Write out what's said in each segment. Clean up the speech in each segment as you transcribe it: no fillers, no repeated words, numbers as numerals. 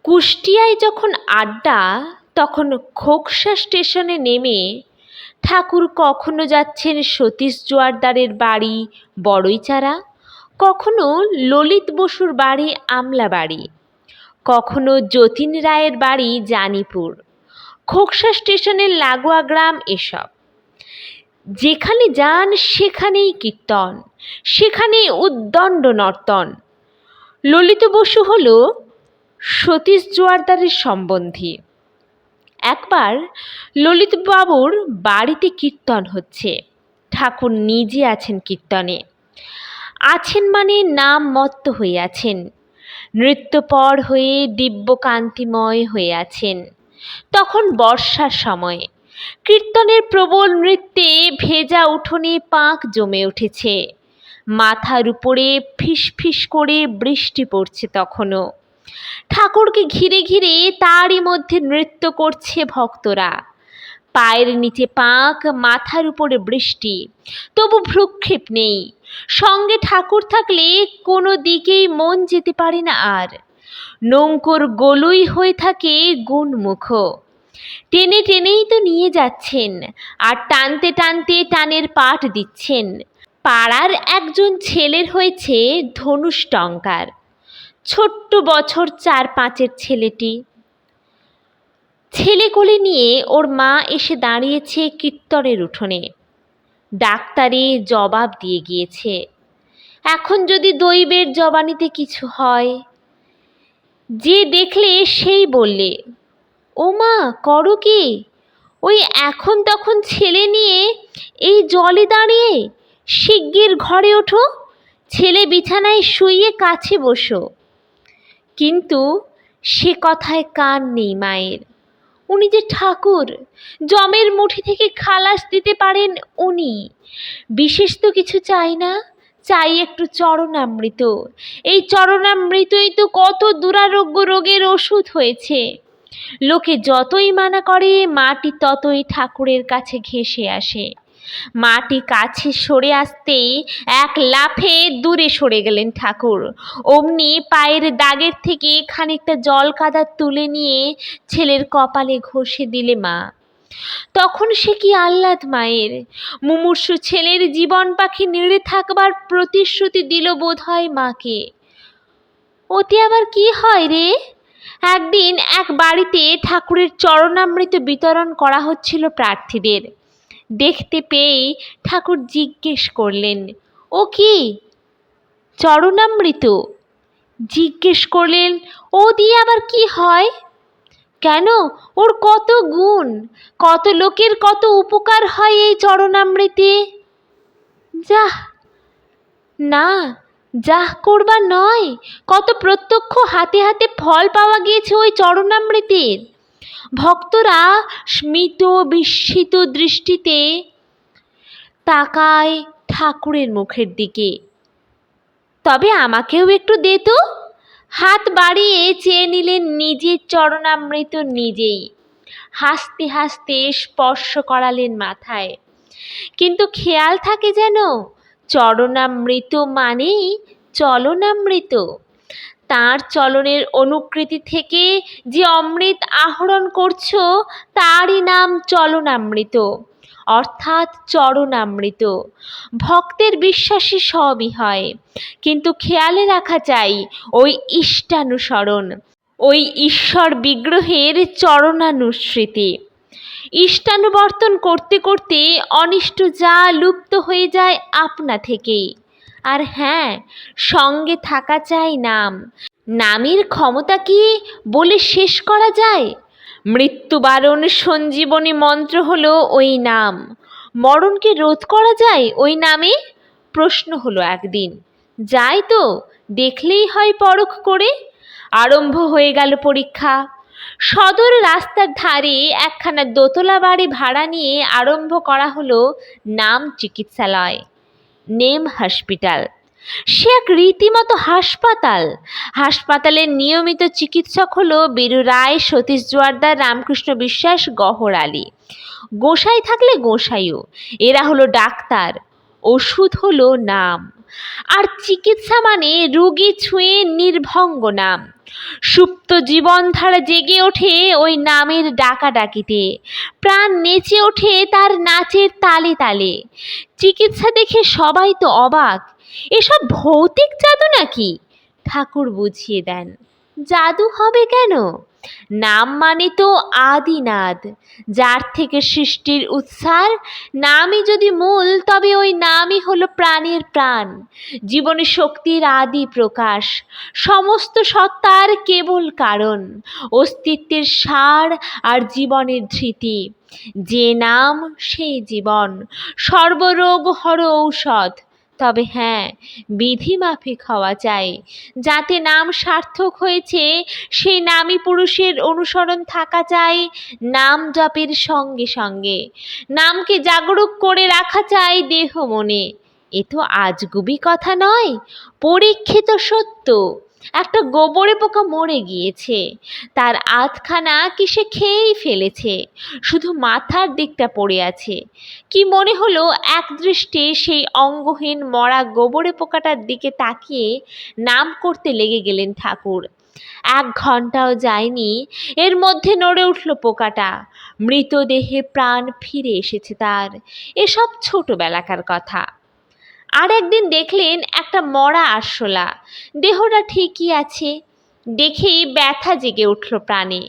কুষ্টিয়ায় যখন আড্ডা, তখন খোকসা স্টেশনে নেমে ঠাকুর কখনো যাচ্ছেন সতীশ জোয়ারদারের বাড়ি বড়ইচারা, কখনো ললিত বসুর বাড়ি আমলাবাড়ি, কখনো যতীন রায়ের বাড়ি জানিপুর, খোকসা স্টেশনের লাগোয়া গ্রাম এসব। যেখানে যান সেখানেই কীর্তন, সেখানেই উদ্দণ্ড নর্তন। ললিত বসু হল সতীশ জোয়ারদারের সম্বন্ধী। একবার ললিতবাবুর বাড়িতে কীর্তন হচ্ছে, ঠাকুর নিজে আছেন কীর্তনে। আছেন মানে নাম মত্ত হয়ে আছেন, নৃত্যপর হয়ে দিব্যকান্তিময় হয়ে আছেন। তখন বর্ষার সময়, কীর্তনের প্রবল নৃত্যে ভেজা উঠোনে পাঁক জমে উঠেছে, মাথার উপরে ফিস ফিস করে বৃষ্টি পড়ছে তখনও। ঠাকুরকে ঘিরে ঘিরে তারই মধ্যে নৃত্য করছে ভক্তরা। পায়ের নিচে পাঁক, মাথার উপরে বৃষ্টি, তবু ভ্রুক্ষেপ নেই। সঙ্গে ঠাকুর থাকলে কোনো দিকেই মন যেতে পারে না আর। নৌকোর গলুই হয়ে থাকে গুণমুখ। টেনে টেনেই তো নিয়ে যাচ্ছেন, আর টানতে টানতে টানের পাট দিচ্ছেন। পাড়ার একজন ছেলের হয়েছে ধনুষ টঙ্কার, ছোট্ট বছর 4-5-এর ছেলেটি। ছেলে কোলে নিয়ে ওর মা এসে দাঁড়িয়েছে কীর্তনের উঠোনে। ডাক্তারে জবাব দিয়ে গিয়েছে, এখন যদি দৈবের জবানিতে কিছু হয়। যে দেখলে সেই বললে, ও মা করো কি? ওই এখন তখন ছেলে নিয়ে এই জলে দাঁড়িয়ে, শিগগির ঘরে ওঠো, ছেলে বিছানায় শুইয়ে কাছে বসো। কিন্তু সে কথায় কান নেই মায়ের। উনি যে ঠাকুর, যমের মুঠি থেকে খালাস দিতে পারেন উনি। বিশেষ তো কিছু চাই না, চাই একটু চরণামৃত। এই চরণামৃতই তো কত দুরারোগ্য রোগের ওষুধ হয়েছে। লোকে যতই মানা করে, মাটি ততই ঠাকুরের কাছে ঘেঁষে আসে। মাটি কাছে সরে আসতেই এক লাফে দূরে সরে গেলেন ঠাকুর। অমনি পায়ের দাগের থেকে খানিকটা জল কাদা তুলে নিয়ে ছেলের কপালে ঘষে দিলে মা। তখন সে কি আহ্লাদ মায়ের! মুমূর্ষু ছেলের জীবন পাখি নেড়ে থাকবার প্রতিশ্রুতি দিল বোধহয় মাকে। ওতে আবার কি হয় রে? একদিন এক বাড়িতে ঠাকুরের চরণামৃত বিতরণ করা হচ্ছিল প্রার্থীদের। দেখতে পেয়েই ঠাকুর জিজ্ঞেস করলেন, ও কি চরণামৃত? জিজ্ঞেস করলেন, ও দিয়ে আবার কি হয়? কেন, ওর কত গুণ, কত লোকের কত উপকার হয় এই চরণামৃতে। যাহ না, যাহ করবার নয়, কত প্রত্যক্ষ হাতে হাতে ফল পাওয়া গিয়েছে ওই চরণামৃতের। ভক্তরা স্মিত বিস্মিত দৃষ্টিতে তাকায় ঠাকুরের মুখের দিকে। তবে আমাকেও একটু দে তো। হাত বাড়িয়ে চেয়ে নিলেন নিজের চরণামৃত নিজেই। হাসতে হাসতে স্পর্শ করালেন মাথায়। কিন্তু খেয়াল থাকে যেন চরণামৃত মানেই চলনামৃত। তাঁর চলনের অনুকৃতি থেকে যে অমৃত আহরণ করছো, তারই নাম চলনামৃত, অর্থাৎ চরণামৃত। ভক্তের বিশ্বাসী সবই হয়, কিন্তু খেয়ালে রাখা চাই ওই ইষ্টানুসরণ, ওই ঈশ্বর বিগ্রহের চরণানুস্মৃতি। ইষ্টানুবর্তন করতে করতে অনিষ্ট যা লুপ্ত হয়ে যায় আপনা থেকেই। আর হ্যাঁ, সঙ্গে থাকা চাই নাম। নামের ক্ষমতা কি বলে শেষ করা যায়? মৃত্যুবারণ সঞ্জীবনী মন্ত্র হলো ওই নাম। মরণকে রোধ করা যায় ওই নামে? প্রশ্ন হলো একদিন। যাই তো, দেখলেই হয় পরখ করে। আরম্ভ হয়ে গেল পরীক্ষা। সদর রাস্তার ধারে একখানা দোতলা বাড়ি ভাড়া নিয়ে আরম্ভ করা হলো নাম চিকিৎসালয়, নেম হসপিটাল। সে এক রীতিমতো হাসপাতাল। হাসপাতালের নিয়মিত চিকিৎসক হলো বীরু রায়, সতীশ জোয়ারদার, রামকৃষ্ণ বিশ্বাস, গহর আলী। গোসাই থাকলে গোসাইও, এরা হলো ডাক্তার। ওষুধ হলো নাম, আর চিকিৎসা মানে রুগী ছুঁয়ে নির্ভঙ্গ নাম। সুপ্ত জীবনধারা জেগে ওঠে ওই নামের ডাকাডাকিতে, প্রাণ নেচে ওঠে তার নাচের তালে তালে। চিকিৎসা দেখে সবাই তো অবাক, এসব ভৌতিক জাদু নাকি? ঠাকুর বুঝিয়ে দেন, জাদু হবে কেন? নাম মানে তো আদিনাদ, যার থেকে সৃষ্টির উৎসার। নামই যদি মূল, তবে ওই নামই হলো প্রাণের প্রাণ, জীবনের শক্তির আদি প্রকাশ, সমস্ত সত্তার কেবল কারণ, অস্তিত্বের সার আর জীবনের ধৃতি। যে নাম সেই জীবন, সর্বরোগ হর ঔষধ। তবে হ্যাঁ, বিধি মাফিক হওয়া চাই, যাতে নাম সার্থক হয়েছে সেই নামী পুরুষের অনুসরণ থাকা চাই নাম জপের সঙ্গে সঙ্গে। নামকে জাগরুক করে রাখা চাই দেহ মনে। এ তো আজগুবি কথা নয়, পরীক্ষিত সত্য। একটা গোবরে পোকা মরে গিয়েছে, তার আধখানা কি সে খেয়েই ফেলেছে, শুধু মাথার দিকটা পড়ে আছে। কি মনে হলো একদৃষ্টে সেই অঙ্গহীন মরা গোবরে পোকাটার দিকে তাকিয়ে নাম করতে লেগে গেলেন ঠাকুর। 1 ঘন্টাও যায়নি, এর মধ্যে নড়ে উঠল পোকাটা, মৃতদেহে প্রাণ ফিরে এসেছে তার। এসব ছোটবেলাকার কথা। আর একদিন দেখলেন একটা মরা আরশোলা, দেহটা ঠিকই আছে, দেখেই ব্যথা জেগে উঠল প্রাণে।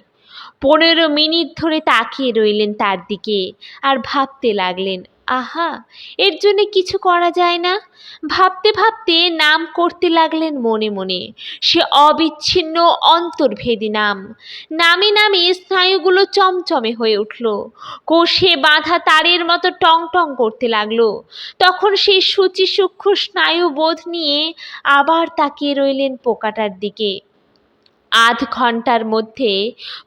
15 মিনিট ধরে তাকিয়ে রইলেন তার দিকে, আর ভাবতে লাগলেন, আহা, এর জন্য কিছু করা যায় না? ভাবতে ভাবতে নাম করতে লাগলেন মনে মনে, সে অবিচ্ছিন্ন অন্তর্ভেদী নাম। নামে নামে স্নায়ুগুলো চমচমে হয়ে উঠল, কোষে বাঁধা তারের মতো টং টং করতে লাগলো। তখন সেই সূচি সূক্ষ্ম স্নায়ু বোধ নিয়ে আবার তাকিয়ে রইলেন পোকাটার দিকে। 1/2 ঘন্টার মধ্যে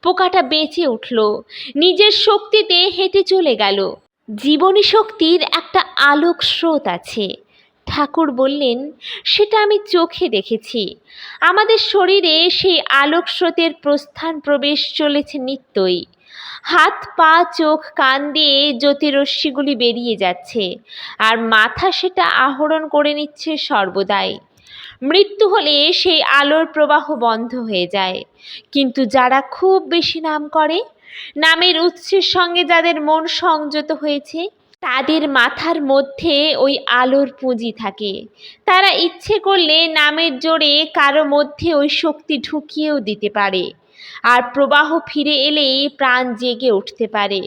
পোকাটা বেঁচে উঠল, নিজের শক্তিতে হেঁটে চলে গেল। জীবনী শক্তির একটা আলোক স্রোত আছে, ঠাকুর বললেন, সেটা আমি চোখে দেখেছি। আমাদের শরীরে সেই আলোক স্রোতের প্রস্থান প্রবেশ চলেছে নিত্যই। হাত পা চোখ কান দিয়ে জ্যোতিরশ্মিগুলি বেরিয়ে যাচ্ছে, আর মাথা সেটা আহরণ করে নিচ্ছে সর্বদাই। মৃত্যু হলে সেই আলোর প্রবাহ বন্ধ হয়ে যায়। কিন্তু যারা খুব বেশি নাম করে, নামের উৎসের সঙ্গে যাদের মন সংযত হয়েছে, তাদের মাথার মধ্যে ওই আলোর পুঁজি থাকে। তারা ইচ্ছে করলে নামের জোরে কারো মধ্যে ওই শক্তি ঢুকিয়েও দিতে পারে, আর প্রবাহ ফিরে এলেই প্রাণ জেগে উঠতে পারে।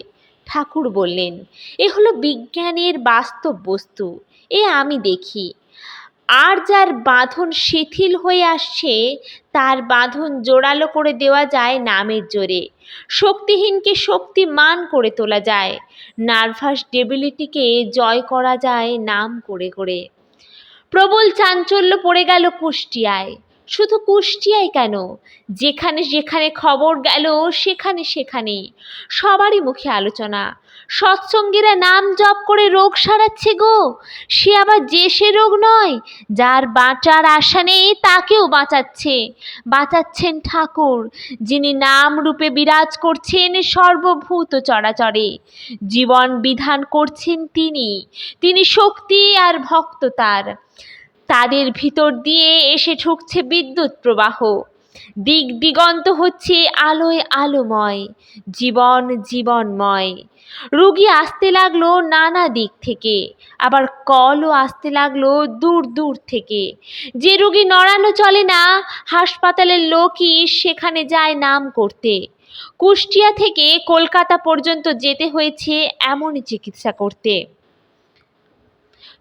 ঠাকুর বললেন, এ হলো বিজ্ঞানের বাস্তব বস্তু, এ আমি দেখি। আর যার বাঁধন শিথিল হয়ে আসছে, তার বাঁধন জোরালো করে দেওয়া যায় নামের জোরে। শক্তিহীনকে শক্তিমান করে তোলা যায়, নার্ভাস ডেবিলিটিকে জয় করা যায় নাম করে করে। প্রবল চাঞ্চল্য পড়ে গেল কুষ্টিয়ায়। শুধু কুষ্টিয়ায় কেন, যেখানে যেখানে খবর গেল সেখানে সেখানে সবারই মুখে আলোচনা। সৎসঙ্গীরা নাম জপ করে রোগ সারাচ্ছে গো। সে আবার যে সে রোগ নয়, যার বাঁচার আশা নেই তাকেও বাঁচাচ্ছেন ঠাকুর, যিনি নাম রূপে বিরাজ করছেন সর্বভূত চরাচরে। জীবন বিধান করছেন তিনি শক্তি আর ভক্ত তাদের ভিতর দিয়ে এসে ঠুকছে বিদ্যুৎ প্রবাহ। দিক দিগন্ত হচ্ছে আলোয় আলোময়, জীবন জীবনময়। রোগী আসতে লাগলো নানা দিক থেকে, আবার কলও আসতে লাগলো দূর দূর থেকে। যে রোগী নড়ানো চলে না, হাসপাতালের লোকই সেখানে যায় নাম করতে। কুষ্টিয়া থেকে কলকাতা পর্যন্ত যেতে হয়েছে এমনই চিকিৎসা করতে।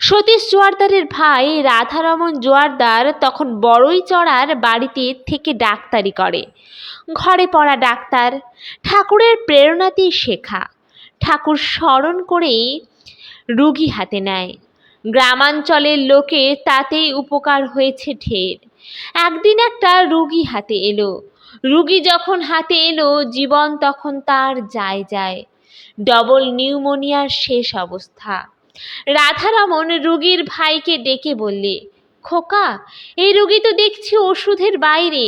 সতীশ জোয়ারদারের ভাই রাধারমন জোয়ারদার তখন বড়ইচড়ার বাড়িতে থেকে ডাক্তারি করে। ঘরে পড়া ডাক্তার, ঠাকুরের প্রেরণাতেই শেখা। ঠাকুর স্মরণ করেই রুগী হাতে নেয়। গ্রামাঞ্চলের লোকের তাতেই উপকার হয়েছে ঢের। একদিন একটা রুগী হাতে এলো। রুগী যখন হাতে এলো, জীবন তখন তার যায়। ডবল নিউমোনিয়ার শেষ অবস্থা। রাধারমন রুগীর ভাইকে ডেকে বললে, খোকা, এই রোগী তো দেখছি ওষুধের বাইরে,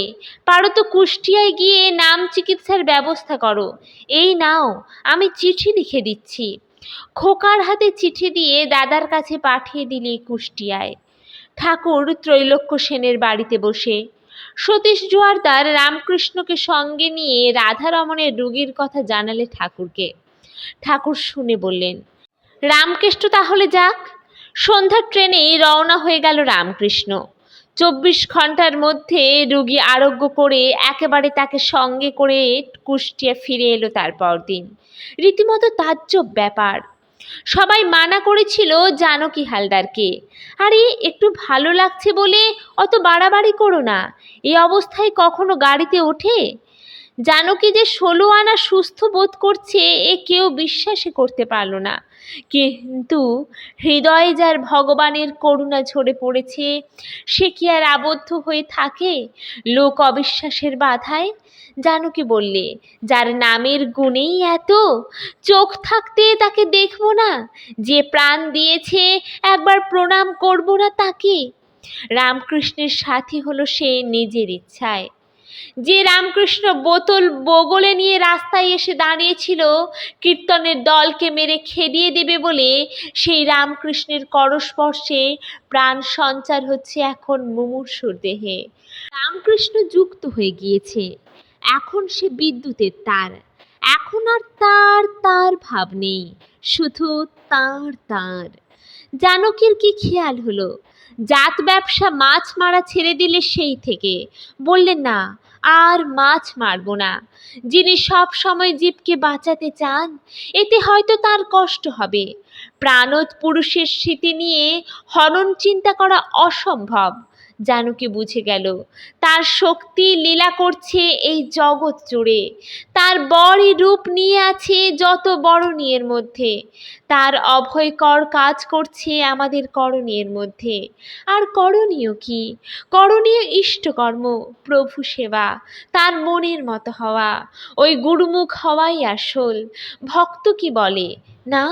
পারো তো কুষ্টিয়ায় গিয়ে নাম চিকিৎসার ব্যবস্থা করো। এই নাও, আমি চিঠি লিখে দিচ্ছি। খোকার হাতে চিঠি দিয়ে দাদার কাছে পাঠিয়ে দিলে কুষ্টিয়ায়। ঠাকুর ত্রৈলোক্য সেনের বাড়িতে বসে সতীশ জোয়ারদার রামকৃষ্ণকে সঙ্গে নিয়ে রাধারমণের রোগীর কথা জানালে ঠাকুরকে। ঠাকুর শুনে বললেন, রামকৃষ্ণ তাহলে যাক। সন্ধ্যার ট্রেনেই রওনা হয়ে গেল রামকৃষ্ণ। 24 ঘন্টার মধ্যে রোগী আরোগ্য করে একেবারে তাকে সঙ্গে করে কুষ্টিয়া ফিরে এলো তার পরদিন। রীতিমতো তাজ্জব ব্যাপার। সবাই মানা করেছিল জানকী হালদারকে, আরে একটু ভালো লাগছে বলে অত বাড়াবাড়ি করো না, এই অবস্থায় কখনো গাড়িতে ওঠে? জানকী যে 16 আনা সুস্থ বোধ করছে এ কেউ বিশ্বাসই করতে পারল না। কিন্তু হৃদয়ে যার ভগবানের করুণা ঝরে পড়েছে সে কি আর আবদ্ধ হয়ে থাকে লোক অবিশ্বাসের বাধায়? জানকী বললে, যার নামের গুণেই এত, চোখ থাকতে তাকে দেখব না? যে প্রাণ দিয়েছে একবার প্রণাম করব না তাকে? রামকৃষ্ণের সাথী হলো সে নিজের ইচ্ছায়। যে রামকৃষ্ণ বোতল বগলে নিয়ে রাস্তায় এসে দাঁড়িয়েছিল কীর্তনের দলকে মেরে খেদিয়ে দেবে বলে, সেই রামকৃষ্ণের করস্পর্শে প্রাণ সঞ্চার হচ্ছে এখন মুমূর্ষুর দেহে। রামকৃষ্ণ যুক্ত হয়ে গিয়েছে, এখন সে বিদ্যুতের তার। এখন আর তার তার ভাব নেই, শুধু তার তার। জানকীর কি খেয়াল হলো, জাত ব্যবসা মাছ মারা ছেড়ে দিলে সেই থেকে বললেন, না আর মাছ মারব না। যিনি সব সময় জীবকে বাঁচাতে চান এতে হয়তো তার কষ্ট হবে। প্রাণোৎ পুরুষের স্মৃতি নিয়ে হনন চিন্তা করা অসম্ভব। জানকী বুঝে গেল তার শক্তি লীলা করছে এই জগৎ জুড়ে। তার বড়ই রূপ নিয়ে আছে যত বরণীয়ের মধ্যে, তার অভয়কর কাজ করছে আমাদের করণীয়ের মধ্যে। আর করণীয় কি? করণীয় ইষ্টকর্ম, প্রভু সেবা, তার মনের মতো হওয়া, ওই গুরুমুখ হওয়াই আসল। ভক্ত কি বলে, না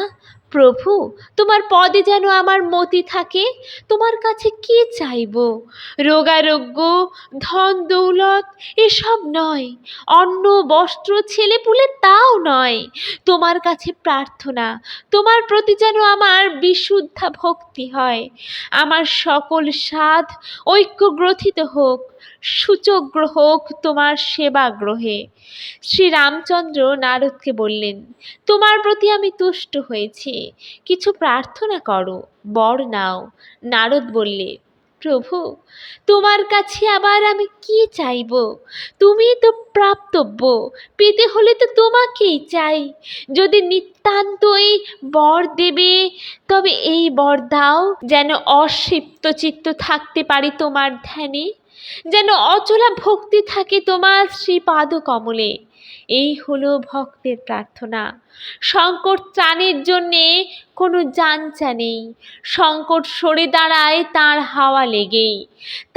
প্রভু তোমার পদে যেন আমার মতি থাকে, তোমার কাছে কি চাইব? রোগারোগ্য, ধন দৌলত এসব নয়, অন্ন বস্ত্র ছেলেপুলে তাও নয়। তোমার কাছে প্রার্থনা, তোমার প্রতি যেন আমার বিশুদ্ধা ভক্তি হয়। আমার সকল সাধ ঐক্য গ্রথিত হোক, সূচগ্র হোক তোমার সেবা গ্রহে। শ্রীরামচন্দ্র নারদকে বললেন, তোমার প্রতি আমি তুষ্ট হয়েছি, কিছু প্রার্থনা করো, বর নাও। নারদ বললে, প্রভু তোমার কাছে আবার আমি কি চাইব? তুমি তো প্রাপ্তব্য, পেতে হলে তো তোমাকেই চাই। যদি নিতান্তই বর দেবে তবে এই বর দাও, যেন অক্ষিপ্ত চিত্ত থাকতে পারি তোমার ধ্যানে, যেন অচলা ভক্তি থাকে তোমার শ্রীপাদ কমলে। এই হলো ভক্তের প্রার্থনা। সংকট ত্রাণের জন্যে কোনো জাঞ্চা নেই, সংকট সরে দাঁড়ায় তার হাওয়া লেগেই।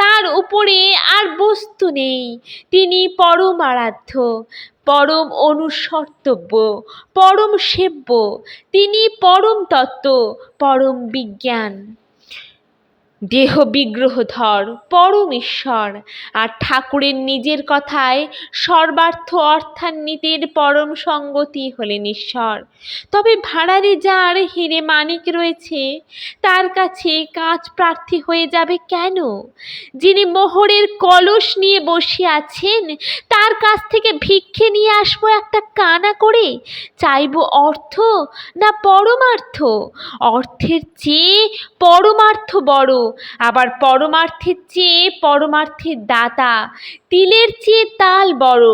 তার উপরে আর বস্তু নেই, তিনি পরম আরাধ্য, পরম অনুসর্তব্য, পরম সেব্য, তিনি পরম তত্ত্ব, পরম বিজ্ঞান, দেহ বিগ্রহধর পরম ঈশ্বর। আর ঠাকুরের নিজের কথায় সর্বার্থ অর্থান্বিতের পরম সঙ্গতি হলেন ঈশ্বর। তবে ভাঁড়ারে যার হিরে মানিক রয়েছে তার কাছে কাঁচ প্রার্থী হয়ে যাবে কেন? যিনি মোহরের কলস নিয়ে বসে আছেন তার কাছ থেকে ভিক্ষে নিয়ে আসবো একটা কানা করে? চাইব অর্থ না পরমার্থ? অর্থের চেয়ে পরমার্থ বড়, আবার পরমার্থের চেয়ে পরমার্থের দাতা। তিলের চেয়ে তাল বড়,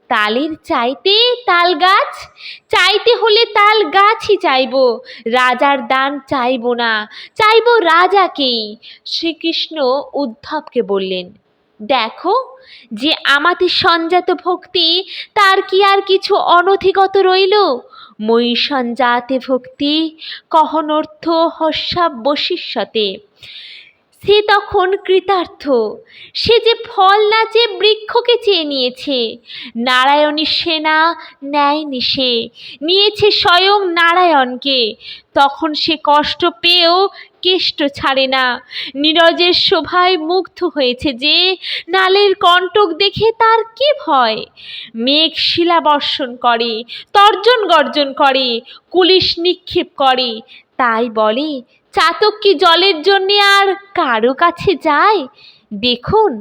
তালের চাইতে তাল গাছ। চাইতে হলে তাল গাছই চাইব, রাজার দান চাইব না, চাইব রাজাকেই। শ্রীকৃষ্ণ উদ্ধবকে বললেন, দেখো যে আমাদের সঞ্জাত ভক্তি তার কি আর কিছু অনধিগত রইল? মই সঞ্জাতে ভক্তি কহনর্থ হস্যাবশিষ্যতে। সে তখন কৃতার্থ। সে যে ফল না চেয়ে বৃক্ষকে চেয়ে নিয়েছে। নারায়ণী সেনা নেয়নি, সে নিয়েছে স্বয়ং নারায়ণকে। তখন সে কষ্ট পেয়েও কেষ্ট ছাড়ে না। নীরজের শোভায় মুগ্ধ হয়েছে যে, নালের কণ্টক দেখে তার কি ভয়। মেঘ শিলা বর্ষণ করে, তর্জন গর্জন করে, কুলিশ নিক্ষেপ করে, তাই বলে চাতক কি জলের জন্যে আর কারো কাছে যায়? দেখুন,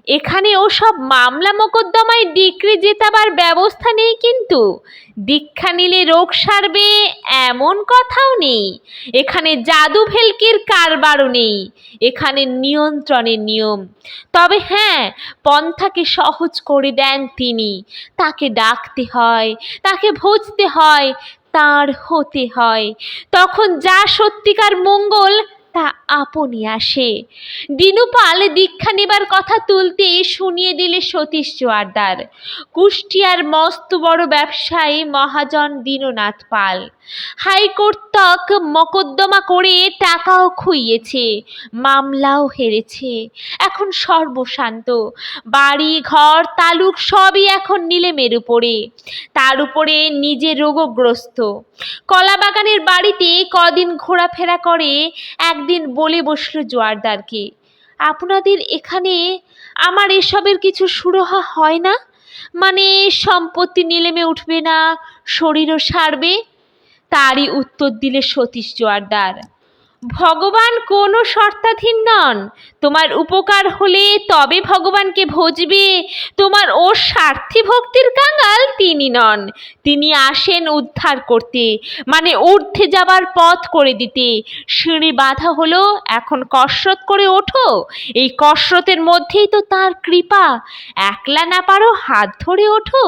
এখানে ওসব মামলা মোকদ্দমায় ডিক্রি জেতাবার ব্যবস্থা নেই, কিন্তু দীক্ষা নিলে রোগ সারবে এমন কথাও নেই। এখানে জাদু ভেলকির কারবারও নেই। এখানে নিয়ন্ত্রণের নিয়ম। তবে হ্যাঁ, পন্থাকে সহজ করে দেন তিনি। তাকে ডাকতে হয়, তাকে ভজতে হয়, তাঁর হতে হয়। তখন যা সত্যিকার মঙ্গল তা আপনি আসে। দিনুপাল দীক্ষা নেবার কথা তুলতে শুনিয়ে দিলে সতীশ জোয়ারদার, কুষ্টিয়ার মস্ত বড় ব্যবসায়ী মহাজন দীননাথ পাল। হাইকোর্ট তক মকদ্দমা করে টাকাও খুইয়েছে, মামলাও হেরেছে। এখন সর্বশান্ত। বাড়ি ঘর তালুক সবই এখন নিলেমের উপরে। তার উপরে নিজে রোগগ্রস্ত। কলাবাগানের বাড়িতে কদিন ঘোরাফেরা করে একদিন বলে বসল জোয়ারদারকে, আপনাদের এখানে আমার এসবের কিছু সুরাহা হয় না? মানে সম্পত্তি নিলেমে উঠবে না, শরীরও সারবে? তারই উত্তর দিলে সতীশ জোয়ারদার, ভগবান কোনো শর্তাধীন নন। তোমার উপকার হলে তবে ভগবানকে ভজবে। তোমার ও স্বার্থী ভক্তির কাঙাল তিনি নন। তিনি আসেন উদ্ধার করতে, মানে ঊর্ধ্বে যাবার পথ করে দিতে। সিঁড়ি বাঁধা হলো, এখন কসরত করে ওঠো। এই কসরতের মধ্যেই তো তার কৃপা। একলা না পারো হাত ধরে ওঠো।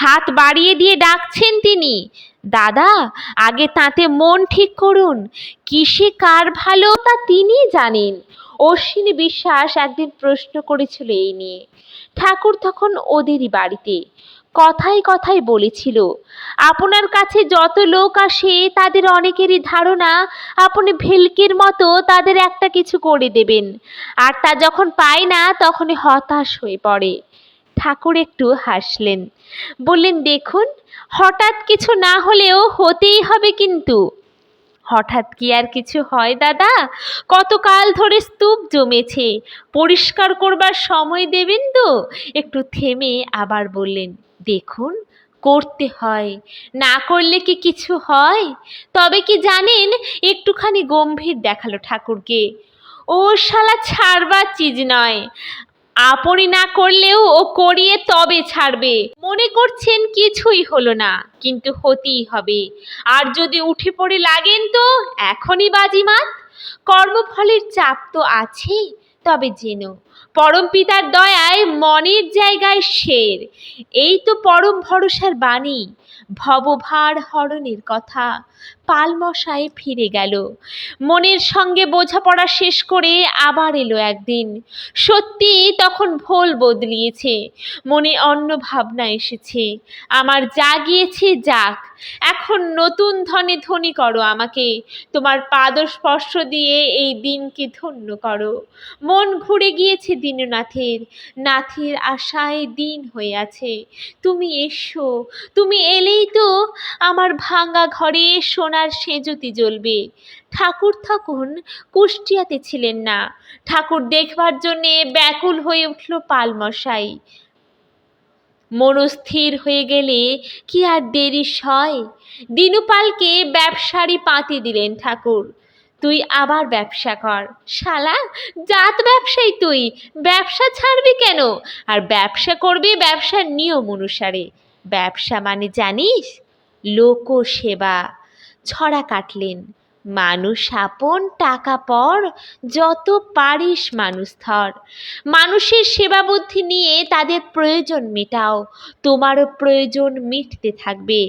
হাত বাড়িয়ে দিয়ে ডাকছেন তিনি, দাদা আগে তাতে মন ঠিক করুন। কিসে কার ভালো তা তিনি জানেন। অশ্বিনী বিশ্বাস একদিন প্রশ্ন করেছিল এই নিয়ে। ঠাকুর তখন ওদেরই বাড়িতে। কথায় কথায় বলেছিল, আপনার কাছে যত লোক আসে তাদের অনেকেরই ধারণা আপনি ভেলকির মতো তাদের একটা কিছু করে দেবেন, আর তা যখন পায় না তখনই হতাশ হয়ে পড়ে। ঠাকুর একটু হাসলেন, বললেন, দেখুন, হঠাৎ কিছু না হলেও হতেই হবে। কিন্তু হঠাৎ কি আর কিছু হয় দাদা? কতকাল ধরে স্তূপ জমেছে, পরিষ্কার করবার সময় দেবেন তো? একটু থেমে আবার বললেন, দেখুন, করতে হয়, না করলে কি কিছু হয়? তবে কি জানেন, একটুখানি গম্ভীর দেখালো ঠাকুরকে, ও শালা ছাড়বার চিজ নয়। আপনি না করলেও ও করিয়ে তবে ছাড়বে। মনে করছেন কিছুই হলো না, কিন্তু হতেই হবে। আর যদি উঠে পড়ে লাগেন তো এখনই বাজিমাত। কর্মফলের চাপ তো আছেই, তবে যেন পরম পিতার দয়ায় মনের জায়গায় শের। এই তো পরম ভরসার বাণী, ভবভার হরণের কথা। পালমশাই ফিরে গেল। মনের সঙ্গে বোঝাপড়া শেষ করে আবার এলো একদিন। সত্যি তখন ভোল বদলিয়েছে, মনে অন্য ভাবনা এসেছে। আমার যা গিয়েছে যাক, এখন নতুন ধনে ধনী করো আমাকে। তোমার পাদস্পর্শ দিয়ে এই দিনকে ধন্য করো। মন ঘুরে গিয়েছে দীননাথের, নাথের আশায় দিন হয়ে আছে। তুমি এসো, তুমি এলেই তো আমার ভাঙা ঘরে সোনার সেজুতি জ্বলবে। ঠাকুর তখন কুষ্টিয়াতে ছিলেন না। ঠাকুর দেখবার জন্যে ব্যাকুল হয়ে উঠল পালমশাই। মনস্থির হয়ে গেলে কি আর দেরি সয়? দিনুপালকে ব্যবসারই পাঁতি দিলেন ঠাকুর। তুই আবার ব্যবসা কর শালা, জাত ব্যবসায়ী তুই, ব্যবসা ছাড়বি কেন? আর ব্যবসা করবি ব্যবসার নিয়ম অনুসারে। ব্যবসা মানে জানিস, লোকসেবা। ছড়া কাটলেন, মানুষ আপন টাকা পর, যত পারিস মানুষ ধর। মানুষের সেবা বুদ্ধি নিয়ে তাদের প্রয়োজন মেটাও, তোমারও প্রয়োজন মিটতে থাকবে।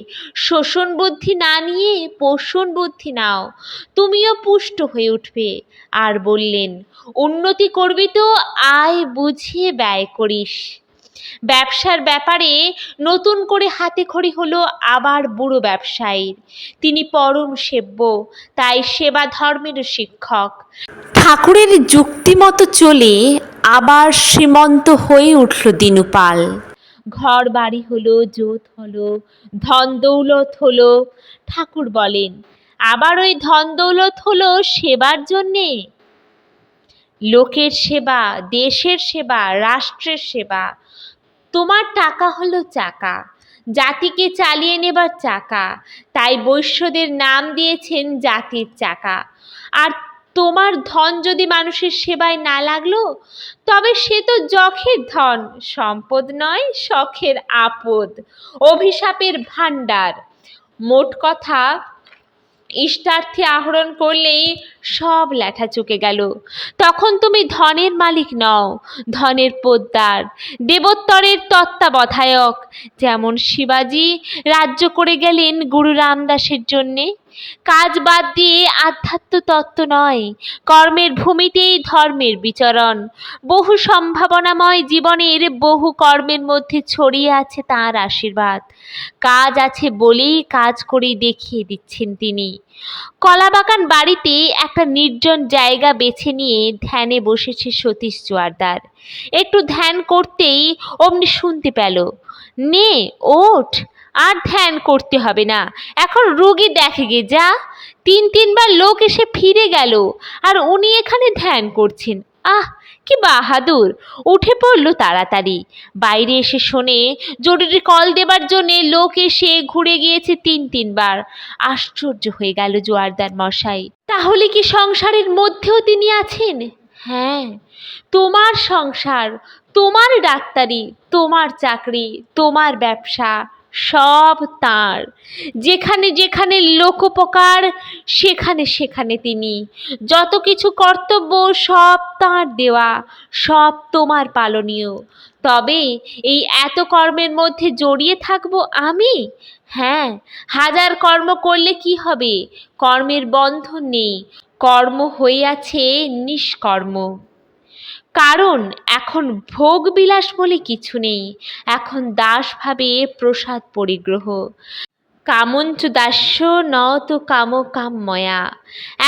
শোষণ বুদ্ধি না নিয়ে পোষণ বুদ্ধি নাও, তুমিও পুষ্ট হয়ে উঠবে। আর বললেন, উন্নতি করবি তো আয় বুঝিয়ে ব্যয় করিস। ব্যবসার ব্যাপারে নতুন করে হাতেখড়ি হলো আবার বুড়ো ব্যবসায়ীর। তিনি পরম সেব্য, তাই সেবা ধর্মের শিক্ষক। ঠাকুরের যুক্তিমতো চলে আবার শ্রীমন্ত হয়ে উঠল দিনুপাল। ঘর বাড়ি হলো, জোত হলো, ধন দৌলত হলো। ঠাকুর বলেন, আবার ওই ধন দৌলত হলো সেবার জন্যে। লোকের সেবা, দেশের সেবা, রাষ্ট্রের সেবা। তোমার টাকা হলো চাকা, জাতিকে চালিয়ে নেবার চাকা, তাই বৈশ্যদের নাম দিয়েছেন জাতির চাকা। আর তোমার ধন যদি মানুষের সেবায় না লাগলো, তবে সে তো যখের ধন, সম্পদ নয়, শখের আপদ, অভিশাপের ভাণ্ডার। মোট কথা, ইষ্টার্থে আহরণ করলেই সব লেঠা চুকে গেল। তখন তুমি ধনের মালিক নও, ধনের পোদ্দার, দেবোত্তরের তত্ত্বাবধায়ক। যেমন শিবাজি রাজ্য করে গেলেন গুরু রামদাসের জন্যে। কাজ বাদ দিয়ে আধ্যাত্ম তত্ত্ব নয়, কর্মের ভূমিতেই ধর্মের বিচরণ। বহু সম্ভাবনাময় জীবনের বহু কর্মের মধ্যে ছড়িয়ে আছে তাঁর আশীর্বাদ। কাজ আছে বলেই কাজ করে দেখিয়ে দিচ্ছেন তিনি। কলাবাগান বাড়িতে একটা নির্জন জায়গা বেছে নিয়ে ধ্যানে বসেছে সতীশ জোয়ারদার। একটু ধ্যান করতেই অমনি শুনতে পেল, নে ওঠ, আর ধ্যান করতে হবে না, এখন রুগী দেখে গে যা। তিনবার লোক এসে ফিরে গেল, আর উনি এখানে ধ্যান করছেন। আহ, কি বাহাদুর! উঠে পড়ল তাড়াতাড়ি। বাইরে এসে শোনে জরুরি কল দেবার জন্যে লোক এসে ঘুরে গিয়েছে তিনবার। আশ্চর্য হয়ে গেল জোয়ারদার মশাই। তাহলে কি সংসারের মধ্যেও তিনি আছেন? হ্যাঁ, তোমার সংসার, তোমার ডাক্তারি, তোমার চাকরি, তোমার ব্যবসা, সব তাঁর। যেখানে যেখানে লোকোপকার, সেখানে সেখানে তিনি। যত কিছু কর্তব্য সব তাঁর দেওয়া, সব তোমার পালনীয়। তবে এই এত কর্মের মধ্যে জড়িয়ে থাকবো আমি? হ্যাঁ, হাজার কর্ম করলে কি হবে? কর্মের বন্ধন নেই, কর্ম হইয়াছে নিষ্কর্ম। কারণ এখন ভোগবিলাস বলে কিছু নেই, এখন দাসভাবে প্রসাদ পরিগ্রহ। কামঞ্চ দাস্য ন তো কাম কামময়া।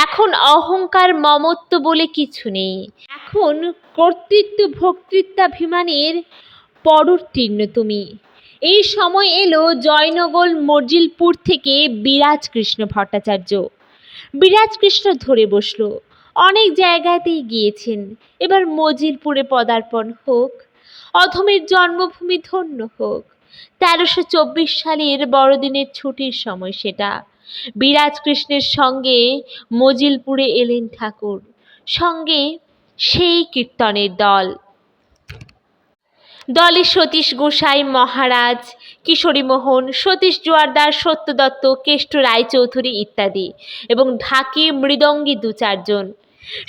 এখন অহংকার মমত্ব বলে কিছু নেই, এখন কর্তৃত্ব ভোক্তৃত্বাভিমানের পরোত্তীর্ণ তুমি। এই সময় এলো জয়নগর মজিলপুর থেকে বিরাজ কৃষ্ণ ভট্টাচার্য। বিরাজ কৃষ্ণ ধরে বসল, অনেক জায়গাতেই গিয়েছেন, এবার মজিলপুরে পদার্পণ হোক, অধমের জন্মভূমি ধন্য হোক। 1324 সালের বড়দিনের ছুটির সময় সেটা। বিরাজ কৃষ্ণের সঙ্গে মজিলপুরে এলেন ঠাকুর, সঙ্গে সেই কীর্তনের দল। দলে সতীশ গোসাই মহারাজ, কিশোরীমোহন, সতীশ জোয়ারদার, সত্যদত্ত, কেষ্ট রায়চৌধুরী ইত্যাদি, এবং ঢাকি মৃদঙ্গী 2-4 জন।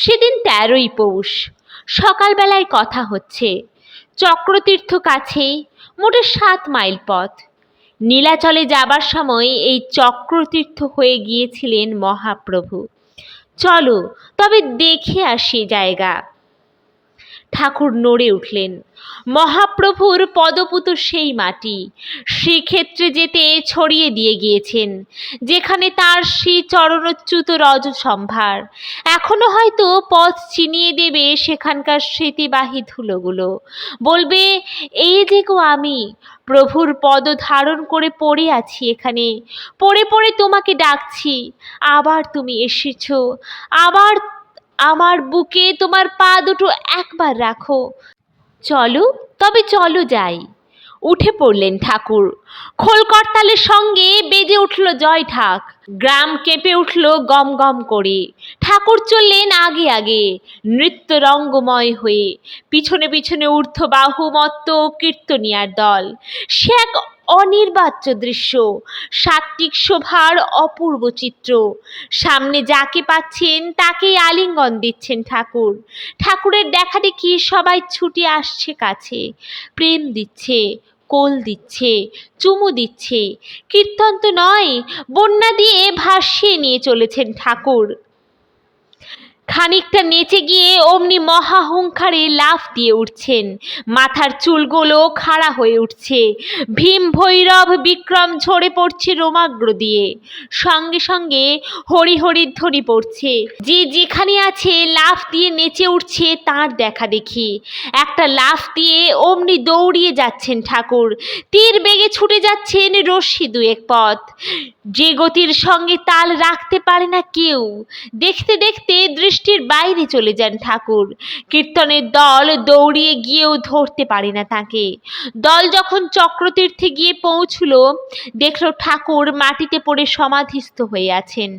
সেদিন 13ই পৌষ। সকালবেলায় কথা হচ্ছে। চক্রতীর্থ কাছেই, মোটে 7 মাইল পথ। নীলাচলে যাবার সময় এই চক্রতীর্থ হয়ে গিয়েছিলেন মহাপ্রভু। চলো তবে দেখে আসি জায়গা। ঠাকুর নড়ে উঠলেন। মহাপ্রভুর পদপুত সেই মাটি শ্রীক্ষেত্রে যেতে ছড়িয়ে দিয়ে গিয়েছেন, যেখানে তার শ্রী চরণচ্যুত রজ সম্ভার। এখনো হয়তো পথ চিনিয়ে দেবে সেখানকার স্মৃতিবাহী ধুলোগুলো। বলবে, এই যে গো আমি, প্রভুর পদ ধারণ করে পড়ে আছি এখানে, পড়ে পড়ে তোমাকে ডাকছি। আবার তুমি এসেছো, আবার আমার বুকে তোমার পা দুটো একবার রাখো। চলো তবে চলো যাই। উঠে পড়লেন ঠাকুর। খোল করতালের সঙ্গে বেজে উঠল জয় ঢাক। গ্রাম কেঁপে উঠল গম গম করে। ঠাকুর চললেন আগে আগে, নৃত্য রঙ্গময় হয়ে। পিছনে পিছনে ঊর্ধ্ববাহু মত্ত কীর্তনিয়ার দল। সে এক অনির্বাচ্য দৃশ্য, সাত্ত্বিক শোভার অপূর্ব চিত্র। সামনে যাকে পাচ্ছেন তাকেই আলিঙ্গন দিচ্ছেন ঠাকুর। ঠাকুরের দেখা দেখি সবাই ছুটে আসছে কাছে, প্রেম দিচ্ছে, কোল দিচ্ছে, চুমু দিচ্ছে। কীর্তন তো নয়, বন্যা দিয়ে ভাসিয়ে নিয়ে চলেছেন ঠাকুর। খানিকটা নেচে গিয়ে অমনি মহাহুঙ্কারে লাফ দিয়ে উঠছেন, মাথার চুলগুলো খাড়া হয়ে উঠছে, ভীম ভৈরব বিক্রম ঝরে পড়ছে রোমাগ্র দিয়ে, সঙ্গে সঙ্গে হরিহরির ধ্বনি পড়ছে। যে যেখানে আছে লাফ দিয়ে নেচে উঠছে তার দেখা দেখি। একটা লাফ দিয়ে অমনি দৌড়িয়ে যাচ্ছেন ঠাকুর, তীর বেগে ছুটে যাচ্ছেন রশ্মি দুয়েক পথ। যে গতির সঙ্গে তাল রাখতে পারে না কেউ। দেখতে দেখতে দৃষ্টির বাইরে চলে যান ঠাকুর। কীর্তনের দল দৌড়িয়ে গিয়েও ধরতে পারে না তাকে। দল যখন চক্রতীর্থে গিয়ে পৌঁছল, দেখল ঠাকুর মাটিতে পড়ে সমাধিস্থ হয়ে আছেন।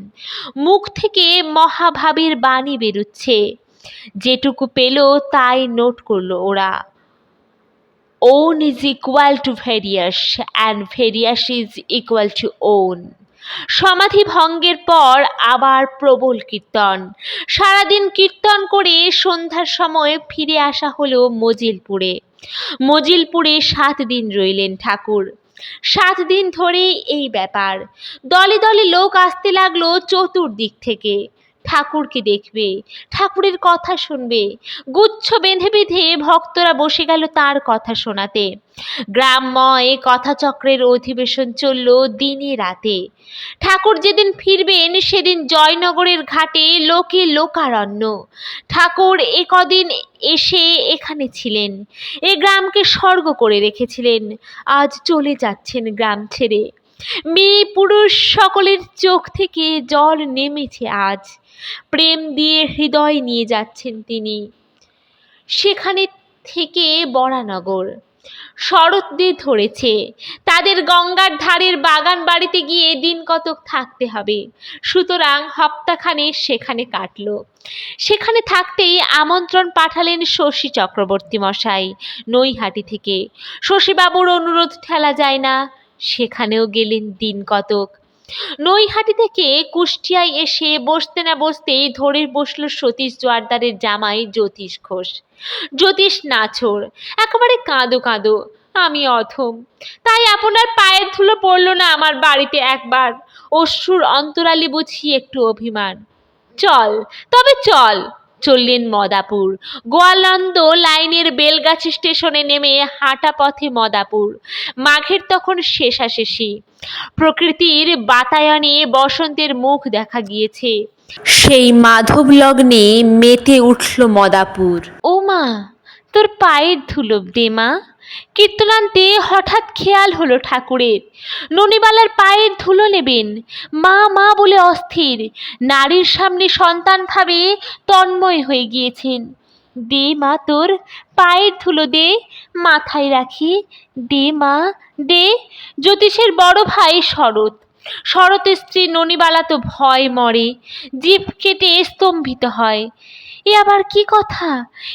মুখ থেকে মহাভাবের বাণী বেরুচ্ছে। যেটুকু পেল তাই নোট করলো ওরা। One is equal to various and various is equal to one. সমাধি ভঙ্গের পর আবার প্রবল কীর্তন। সারাদিন কীর্তন করে সন্ধ্যার সময় ফিরে আসা হলো মজিলপুরে। মজিলপুরে 7 দিন রইলেন ঠাকুর। 7 দিন ধরে এই ব্যাপার। দলে দলে লোক আসতে লাগলো চতুর্দিক থেকে। ঠাকুরকে দেখবে, ঠাকুরের কথা শুনবে। গুচ্ছ বেঁধে বেঁধে ভক্তরা বসে গেল তার কথা শোনাতে। গ্রামময় কথাচক্রের অধিবেশন চলল দিনে রাতে। ঠাকুর যেদিন ফিরবেন সেদিন জয়নগরের ঘাটে লোকে লোকারণ্য। ঠাকুর একদিন এসে এখানে ছিলেন, এ গ্রামকে স্বর্গ করে রেখেছিলেন। আজ চলে যাচ্ছেন গ্রাম ছেড়ে। মেয়ে পুরুষ সকলের চোখ থেকে জল নেমেছে আজ। প্রেম দিয়ে হৃদয় নিয়ে যাচ্ছেন তিনি। সেখানে থেকে বরানগর শরৎদের ধরেছে। তাদের গঙ্গার ধারের বাগান বাড়িতে গিয়ে দিন কতক থাকতে হবে। সুতরাং হপ্তাখানেক সেখানে কাটল। সেখানে থাকতেই আমন্ত্রণ পাঠালেন শশী চক্রবর্তী মশাই নৈহাটি থেকে। শশীবাবুর অনুরোধ ঠেলা যায় না, সেখানেও গেলেন দিন কতক। নৈহাটি থেকে কুষ্টিয়ায় এসে বসতে না বসতেই ধরে বসল সতীশ জোয়ারদারের জামাই জ্যোতিষ ঘোষ। জ্যোতিষ নাছোড়, একেবারে কাঁদো কাঁদো। আমি অথম, তাই আপনার পায়ের ধুলো পড়ল না আমার বাড়িতে একবার। অশ্রুর অন্তরালে বুঝি একটু অভিমান। চল তবে চল। চললেন মদাপুর। গোয়ালন্দ লাইনের বেলগাছি স্টেশনে নেমে হাঁটা পথে মদাপুর। মাঘের তখন শেষাশেষি। প্রকৃতির বাতায়নে বসন্তের মুখ দেখা গিয়েছে। সেই মাধব লগ্নে মেতে উঠল মদাপুর। ও মা, তোর পায়ের ধুলো দে মা। কীর্তনান্তে হঠাৎ খেয়াল হলো ঠাকুরের, ননিবালার পায়ের ধুলো নেবেন। মা মা বলে অস্থির, নারীর সামনে সন্তান ভাবে তন্ময় হয়ে গিয়েছেন। দে মা, তোর পায়ের ধুলো দে, মাথায় রাখি। দে মা দে। জ্যোতিষের বড় ভাই শরৎ, শরতের স্ত্রী ননিবালা তো ভয় মরে, জিভ কেটে স্তম্ভিত হয়। এ আবার কি কথা?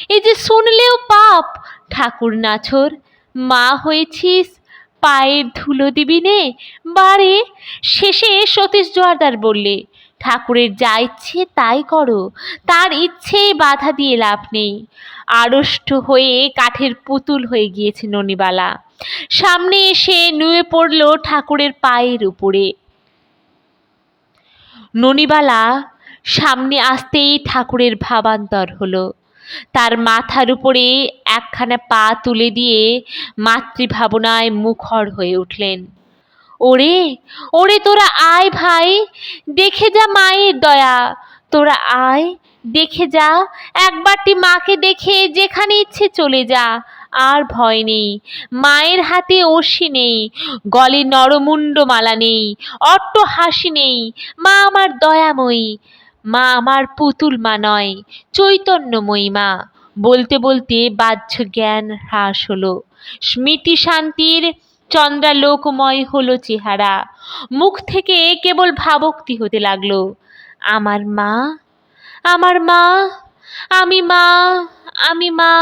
এ যে শুনলেও পাপ। ঠাকুর নাছোড়, মা হয়েছিস, পায়ের ধুলো দিবি নে বারে। শেষে সতীশ জোয়ারদার বললে, ঠাকুরের যা ইচ্ছে তাই করো, তার ইচ্ছেই বাধা দিয়ে লাভ নেই। আড়ষ্ট হয়ে কাঠের পুতুল হয়ে গিয়েছে ননিবালা। সামনে এসে নুয়ে পড়ল ঠাকুরের পায়ের উপরে। ননিবালা সামনে আসতেই ঠাকুরের ভাবান্তর হলো। তার মাথার উপরে একখানা পা তুলে দিয়ে মাতৃভাবনায় মুখর হয়ে উঠলেন। ওরে ওরে, তোরা আয় ভাই, দেখে যা মায়ের দয়া। তোরা আয়, দেখে যা। একবারটি মাকে দেখে যেখানে ইচ্ছে চলে যা। আর ভয় নেই, মায়ের হাতে অসি নেই, গলে নরমুণ্ড মালা নেই, অট্ট হাসি নেই। মা আমার দয়াময়ী, মা আমার পুতুল মা নয়, চৈতন্যময়ী মা। বলতে বলতে বাহ্য জ্ঞান হ্রাস হলো। স্মৃতি শান্তির চন্দ্রালোকময় হলো চেহারা। মুখ থেকে কেবল ভাবোক্তি হতে লাগলো, আমার মা, আমার মা, আমি মা, আমি মা।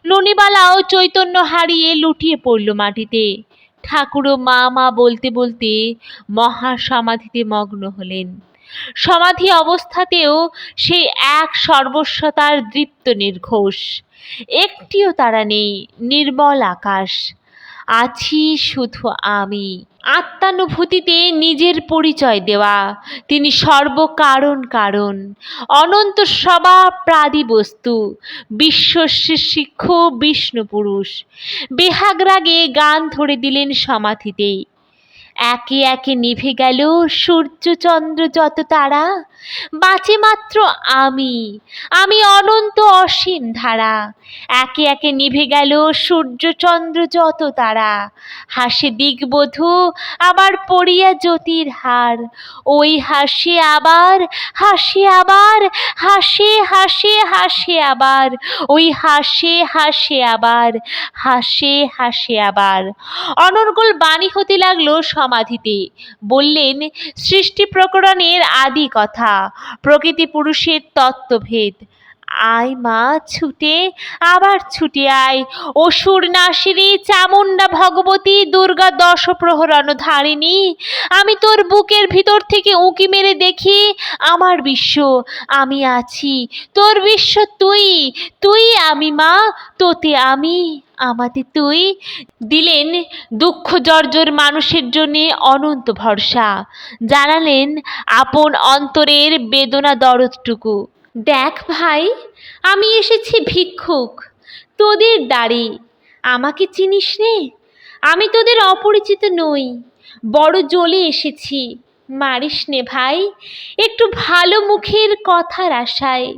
ননিবালাও চৈতন্য হারিয়ে লুটিয়ে পড়ল মাটিতে। ঠাকুরও মা মা বলতে বলতে মহা সমাধিতে মগ্ন হলেন। সমাধি অবস্থাতেও সেই এক সর্বস্বতার দৃপ্ত নির্ঘোষ। একটিও তারা নেই, নির্মল আকাশ। আছি শুধু আমি। আত্মানুভূতিতে নিজের পরিচয় দেওয়া, তিনি সর্বকারণ কারণ, অনন্ত স্বভাবপ্রাদি বস্তু, বিশ্বস্যের শিক্ষ্য বিষ্ণু পুরুষ। বেহাগরাগে গান ধরে দিলেন সমাধিতে। একে একে নিভে গেল সূর্য চন্দ্র যত তারা, বাঁচে মাত্র আমি, আমি অনন্ত অসীম ধারা। একে একে নিভে গেল সূর্য চন্দ্র যত তারা, হাসে দিগ্বধূ আবার পড়িয়া জ্যোতির হার। ওই হাসে আবার, হাসে আবার, হাসে হাসে হাসে আবার, ওই হাসে হাসে আবার, হাসে হাসে আবার। অনর্গল বাণী হতে লাগলো সমাধিতে। বললেন সৃষ্টি প্রকরণের আদি কথা, প্রকৃতি পুরুষের তত্ত্বভেদ। আয় মা ছুটে, আবার ছুটে আয়, অসুর নাশিনী চামুণ্ডা ভগবতী দুর্গা দশ প্রহরণ ধারিণী। আমি তোর বুকের ভিতর থেকে উঁকি মেরে দেখি আমার বিশ্ব, আমি আছি, তোর বিশ্ব তুই, তুই আমি মা, তোতে আমি, আমাতে তুই। দিলেন দুঃখ জর্জর মানুষের জন্যে অনন্ত ভরসা, জানালেন আপন অন্তরের বেদনা দরদটুকু। দেখ ভাই, আমি এসেছি ভিক্ষুক তোদের দ্বারে, আমাকে চিনিস নে? আমি তোদের অপরিচিত নই, বড় জ্বলে এসেছি, মারিস নে ভাই। একটু ভালো মুখের কথার আশায়,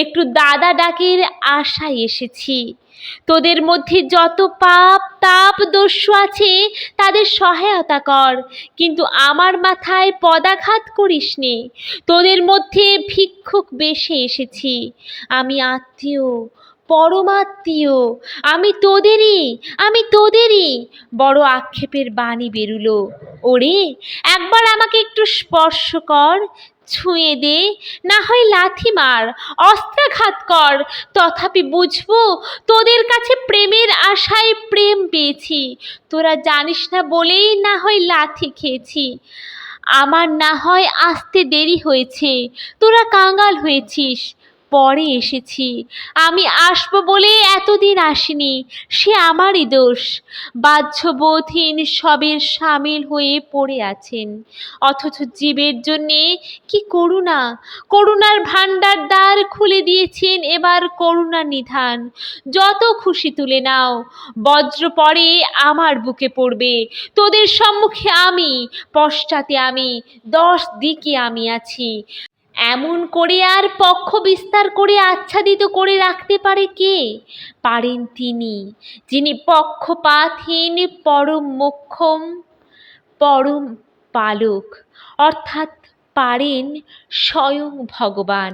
একটু দাদা ডাকের আশায় এসেছি। তোদের মধ্যে যত পাপ তাপ দস্যু আছে তাদের সহায়তা কর, কিন্তু আমার মাথায় পদাঘাত করিস নে। তোদের মধ্যে ভিক্ষুক বেশে এসেছি, আমি আত্মীয়, পরমাত্মীয়, আমি তোদেরই, আমি তোদেরই। বড় আক্ষেপের বাণী বেরুলো। ওরে, একবার আমাকে একটু স্পর্শ কর, ছুঁয়ে দে, না হয় লাথি মার, অস্ত্রাঘাত কর, তথাপি বুঝবো তোদের কাছে প্রেমের আশায় প্রেম পেয়েছি। তোরা জানিস না বলেই না হয় লাথি খেয়েছি। আমার না হয় আসতে দেরি হয়েছে, তোরা কাঙাল হয়েছিস, পরে এসেছি। আমি আসবো বলে এতদিন আসিনি, সে আমারই দোষ। বাহ্যবোধহীন সবের সামিল হয়ে পড়ে আছেন, অথচ জীবের জন্যে কি করুণা, করুণার ভাণ্ডার দ্বার খুলে দিয়েছেন এবার করুণা নিধান। যত খুশি তুলে নাও, বজ্র পরে আমার বুকে পড়বে, তোদের সম্মুখে আমি, পশ্চাতে আমি, 10 দিকে আমি আছি। এমন করে আর পক্ষ বিস্তার করে আচ্ছাদিত করে রাখতে পারে কে? পারেন তিনি, যিনি পক্ষপাতহীন, পরম মোক্ষম, পরম পালক, অর্থাৎ পারেন স্বয়ং ভগবান।